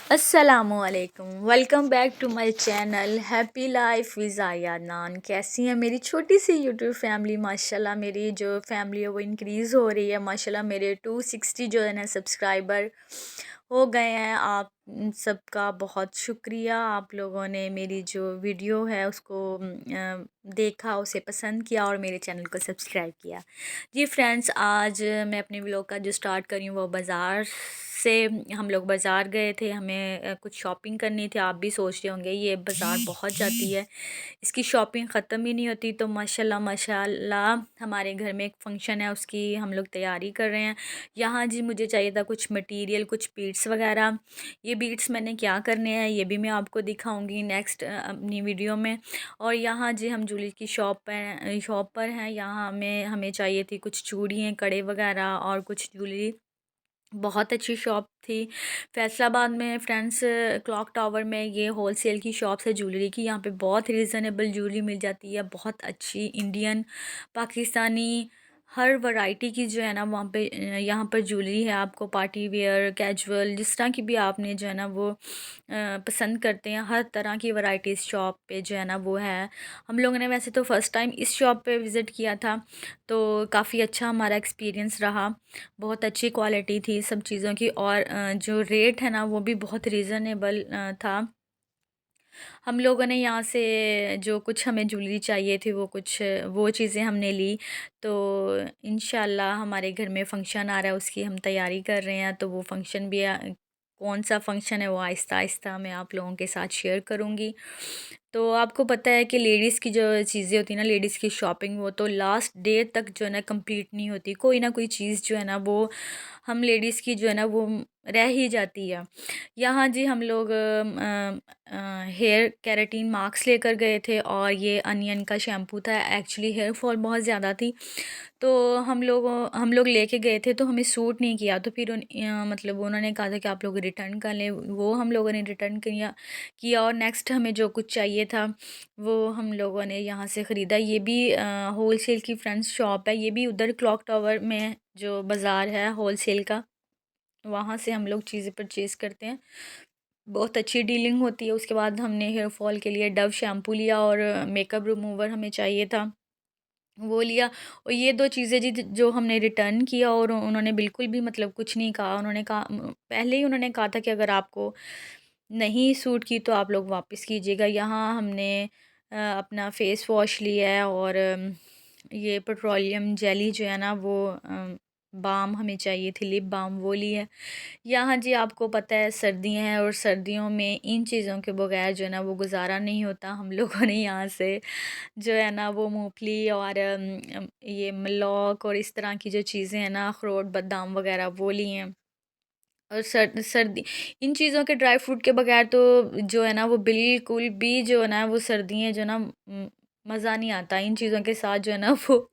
अस्सलामुअलैकुम। Welcome back to my channel happy life with आया नान। कैसी है मेरी छोटी सी यूट्यूब फैमिली। माशाल्लाह मेरी जो फैमिली है वो इंक्रीज़ हो रही है। माशाल्लाह मेरे 260 जो है ना सब्सक्राइबर हो गए हैं। आप सबका बहुत शुक्रिया। आप लोगों ने मेरी जो वीडियो है उसको देखा, उसे पसंद किया और मेरे चैनल को सब्सक्राइब किया। जी फ्रेंड्स, आज मैं अपने व्लॉग का जो स्टार्ट कर रही हूँ वो बाज़ार से। हम लोग बाज़ार गए थे, हमें कुछ शॉपिंग करनी थी। आप भी सोच रहे होंगे ये बाज़ार बहुत जाती है, इसकी शॉपिंग ख़त्म ही नहीं होती। तो माशाल्लाह माशाल्लाह हमारे घर में एक फ़ंक्शन है, उसकी हम लोग तैयारी कर रहे हैं। यहाँ जी मुझे चाहिए था कुछ मटेरियल, कुछ बीड्स वगैरह। ये बीड्स मैंने क्या करने हैं ये भी मैं आपको दिखाऊंगी नेक्स्ट अपनी वीडियो में। और यहाँ जी हम ज्वेलरी की शॉप पर हैं। यहाँ हमें चाहिए थी कुछ चूड़ियाँ, कड़े वगैरह और कुछ ज्वेलरी। बहुत अच्छी शॉप थी फैसलाबाद में फ्रेंड्स, क्लॉक टावर में। ये होलसेल की शॉप है ज्वेलरी की। यहाँ पे बहुत रीज़नेबल ज्वेलरी मिल जाती है, बहुत अच्छी इंडियन, पाकिस्तानी, हर वैरायटी की जो है ना वहाँ पे यहाँ पर ज्वेलरी है। आपको पार्टी वेयर, कैजुअल, जिस तरह की भी आपने जो है ना वो पसंद करते हैं, हर तरह की वैरायटी इस शॉप पे जो है ना वो है। हम लोगों ने वैसे तो फ़र्स्ट टाइम इस शॉप पे विज़िट किया था, तो काफ़ी अच्छा हमारा एक्सपीरियंस रहा। बहुत अच्छी क्वालिटी थी सब चीज़ों की और जो रेट है ना वो भी बहुत रीज़नेबल था। हम लोगों ने यहाँ से जो कुछ हमें ज्वेलरी चाहिए थी वो चीज़ें हमने ली। तो इंशाल्लाह हमारे घर में फ़ंक्शन आ रहा है, उसकी हम तैयारी कर रहे हैं। तो वो फ़ंक्शन भी कौन सा फ़ंक्शन है वो आहिस्ता आहिस्ता मैं आप लोगों के साथ शेयर करूँगी। तो आपको पता है कि लेडीज़ की जो चीज़ें होती हैं ना, लेडीज़ की शॉपिंग, वो तो लास्ट डे तक जो है ना कंप्लीट नहीं होती। कोई ना कोई चीज़ जो है ना वो हम लेडीज़ की जो है ना वो रह ही जाती है। यहाँ जी हम लोग हेयर केराटिन मास्क लेकर गए थे और ये अनियन का शैम्पू था। एक्चुअली हेयर फॉल बहुत ज़्यादा थी, तो हम लोग लेके गए थे, तो हमें सूट नहीं किया। तो फिर मतलब उन्होंने कहा था कि आप लोग रिटर्न कर लें। वो हम लोगों ने रिटर्न किया और नेक्स्ट हमें जो कुछ चाहिए था वो हम लोगों ने यहाँ से ख़रीदा। ये भी होलसेल की फ्रेंड्स शॉप है। ये भी उधर क्लॉक टावर में जो बाज़ार है होलसेल का, वहाँ से हम लोग चीज़ें परचेज़ करते हैं। बहुत अच्छी डीलिंग होती है। उसके बाद हमने हेयर फॉल के लिए डव शैम्पू लिया और मेकअप रिमूवर हमें चाहिए था, वो लिया। और ये 2 चीज़ें जी जो हमने रिटर्न किया, और उन्होंने बिल्कुल भी मतलब कुछ नहीं कहा। उन्होंने कहा पहले ही उन्होंने कहा था कि अगर आपको नहीं सूट की तो आप लोग वापस कीजिएगा। यहाँ हमने अपना फ़ेस वॉश लिया है और ये पेट्रोलियम जेली जो है ना वो बाम हमें चाहिए थी, लिप बाम, वो ली है। यहाँ जी आपको पता है सर्दियाँ हैं और सर्दियों में इन चीज़ों के बगैर जो है ना वो गुज़ारा नहीं होता। हम लोगों ने यहाँ से जो है ना वो मूँगफली और ये मलौक और इस तरह की जो चीज़ें हैं ना, अखरोट, बादाम वग़ैरह, वो लिए हैं। और सर्दी इन चीज़ों के, ड्राई फ्रूट के बगैर तो जो है ना वो बिल्कुल भी जो है ना वो सर्दियाँ जो है ना मज़ा नहीं आता। इन चीज़ों के साथ जो है ना वो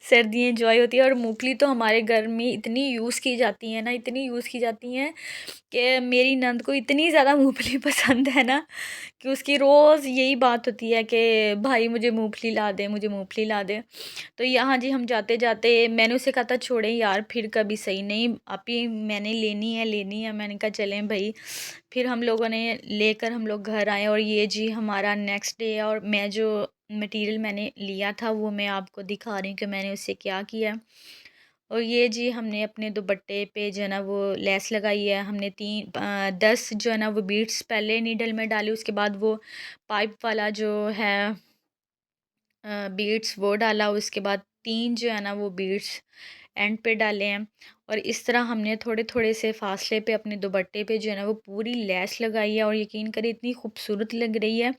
सर्दियाँ एंजॉय होती है। और मूँगफली तो हमारे घर में इतनी यूज़ की जाती है ना, इतनी यूज़ की जाती हैं कि मेरी नंद को इतनी ज़्यादा मूँगफली पसंद है ना कि उसकी रोज़ यही बात होती है कि भाई मुझे मूँगफली ला दे, मुझे मूँगफली ला दे। तो यहाँ जी हम जाते-जाते, मैंने उसे कहा था छोड़ें यार फिर कभी सही, नहीं आपी मैंने लेनी है, लेनी है। मैंने कहा चलें भई। फिर हम लोगों ने लेकर हम लोग घर आए और ये जी हमारा नेक्स्ट डे है। और मैं जो मटीरियल मैंने लिया था वो मैं आपको दिखा रही हूँ कि मैंने उससे क्या किया है। और ये जी हमने अपने दुपट्टे पे जो है ना वो लेस लगाई है। हमने 10 जो है ना वो बीड्स पहले नीडल में डाली, उसके बाद वो पाइप वाला जो है बीड्स वो डाला। उसके बाद 3 जो है ना वो बीड्स एंड पे डाले हैं। और इस तरह हमने थोड़े-थोड़े से फ़ासले पे अपने दुपट्टे पे जो है ना वो पूरी लेस लगाई है। और यकीन करिए इतनी खूबसूरत लग रही है।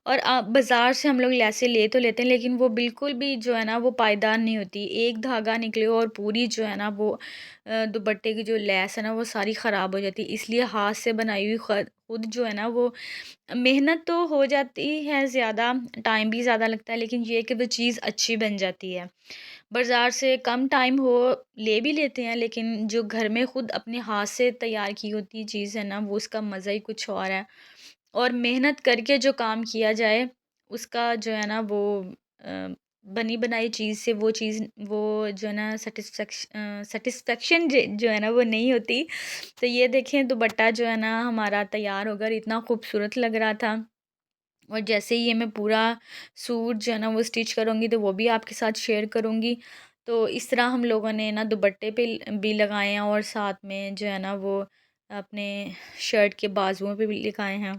और बाज़ार से हम लोग लेसें ले तो लेते हैं, लेकिन वो बिल्कुल भी जो है ना वो पायदार नहीं होती। एक धागा निकले और पूरी जो है ना वो दुपट्टे की जो लेस है ना वो सारी ख़राब हो जाती है। इसलिए हाथ से बनाई हुई खुद जो है ना वो मेहनत तो हो जाती है ज़्यादा, टाइम भी ज़्यादा लगता है, लेकिन ये है कि वो चीज़ अच्छी बन जाती है। बाज़ार से कम टाइम हो ले भी लेते हैं, लेकिन जो घर में खुद अपने हाथ से तैयार की होती चीज़ है ना वो उसका मज़ा ही कुछ और है। और मेहनत करके जो काम किया जाए उसका जो है ना वो बनी बनाई चीज़ से वो जो है ना सेटिस्फेक्शन जो है ना वो नहीं होती। तो ये देखें दुपट्टा जो है ना हमारा तैयार होकर इतना खूबसूरत लग रहा था। और जैसे ही ये मैं पूरा सूट जो है ना वो स्टिच करूँगी तो वो भी आपके साथ शेयर करूँगी। तो इस तरह हम लोगों ने ना दुपट्टे पे भी लगाए हैं और साथ में जो है ना वो अपने शर्ट के बाजुओं पे भी लगाए हैं।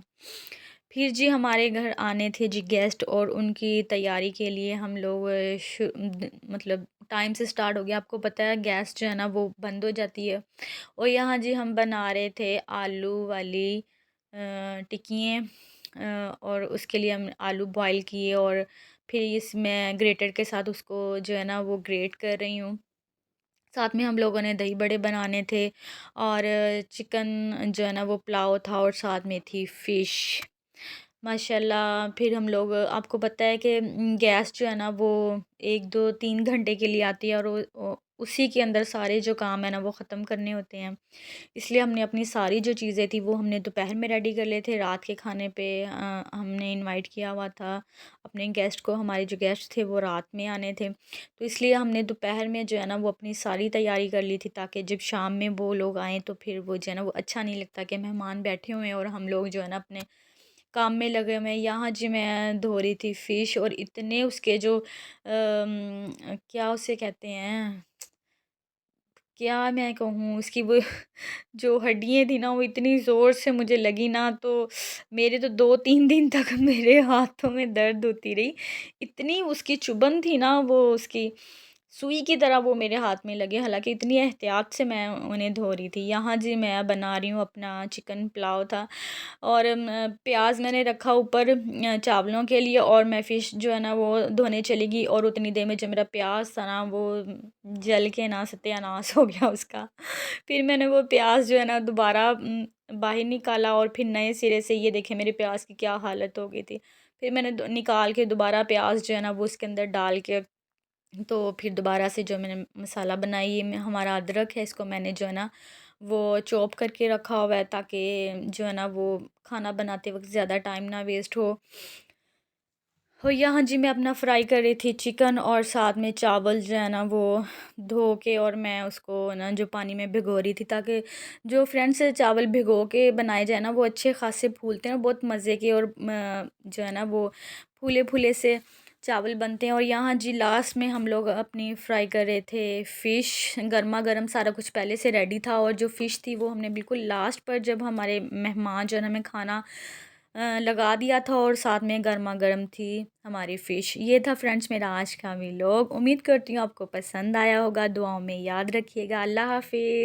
फिर जी हमारे घर आने थे जी गेस्ट और उनकी तैयारी के लिए हम लोग मतलब टाइम से स्टार्ट हो गया। आपको पता है गैस जो है ना वो बंद हो जाती है। और यहाँ जी हम बना रहे थे आलू वाली टिक्कियाँ। और उसके लिए हम आलू बॉईल किए और फिर इसमें ग्रेटर के साथ उसको जो है ना वो ग्रेट कर रही हूँ। साथ में हम लोगों ने दही बड़े बनाने थे और चिकन जो है ना वो पुलाव था और साथ में थी फ़िश। माशाल्लाह फिर हम लोग आपको पता है कि गैस जो है ना वो 1 2 3 घंटे के लिए आती है और उसी के अंदर सारे जो काम है ना वो ख़त्म करने होते हैं। इसलिए हमने अपनी सारी जो चीज़ें थी वो हमने दोपहर में रेडी कर लिए थे। रात के खाने पे हमने इनवाइट किया हुआ था अपने गेस्ट को। हमारे जो गेस्ट थे वो रात में आने थे। तो इसलिए हमने दोपहर में जो है ना वो अपनी सारी तैयारी कर ली थी ताकि जब शाम में वो लोग आएँ तो फिर वो जो है ना वो अच्छा नहीं लगता कि मेहमान बैठे हुए हैं और हम लोग जो है ना अपने काम में लगे हुए हैं। यहाँ जी मैं धो रही थी फ़िश और इतने उसके जो क्या उसे कहते हैं, क्या मैं कहूँ उसकी वो जो हड्डियाँ थी ना वो इतनी ज़ोर से मुझे लगी ना तो मेरे तो 2-3 दिन तक मेरे हाथों में दर्द होती रही। इतनी उसकी चुभन थी ना वो उसकी सुई की तरह वो मेरे हाथ में लगे। हालाँकि इतनी एहतियात से मैं उन्हें धो रही थी। यहाँ जी मैं बना रही हूँ अपना चिकन पुलाव था और प्याज़ मैंने रखा ऊपर चावलों के लिए और मैं फ़िश जो है ना वो धोने चली गई और उतनी देर में जो मेरा प्याज़ था ना वो जल के ना सत्यानाश हो गया उसका। फिर मैंने वो प्याज़ जो है ना दोबारा बाहर निकाला और फिर नए सिरे से ये देखें मेरे प्याज़ की क्या हालत हो गई थी। फिर मैंने निकाल के दोबारा प्याज़ जो है ना वो उसके अंदर डाल के तो फिर दोबारा से जो मैंने मसाला बनाई ये हमारा अदरक है इसको मैंने जो है ना वो चॉप करके रखा हुआ है ताकि जो है ना वो खाना बनाते वक्त ज़्यादा टाइम ना वेस्ट हो यहाँ जी मैं अपना फ्राई कर रही थी चिकन और साथ में चावल जो है ना वो धो के और मैं उसको ना जो पानी में भिगो रही थी ताकि जो फ्रेंड्स चावल भिगो के बनाए जाए ना वो अच्छे खासे फूलते हैं और बहुत मज़े के और जो है ना वो फूले फूले से चावल बनते हैं। और यहाँ जी लास्ट में हम लोग अपनी फ्राई कर रहे थे फ़िश। गर्मा गर्म सारा कुछ पहले से रेडी था और जो फ़िश थी वो हमने बिल्कुल लास्ट पर जब हमारे मेहमान जो है ना हमें खाना लगा दिया था और साथ में गर्मा गर्म थी हमारी फ़िश। ये था फ्रेंड्स मेरा आज का व्लॉग। उम्मीद करती हूँ आपको पसंद आया होगा। दुआओं में याद रखिएगा। अल्लाह हाफ़िज़।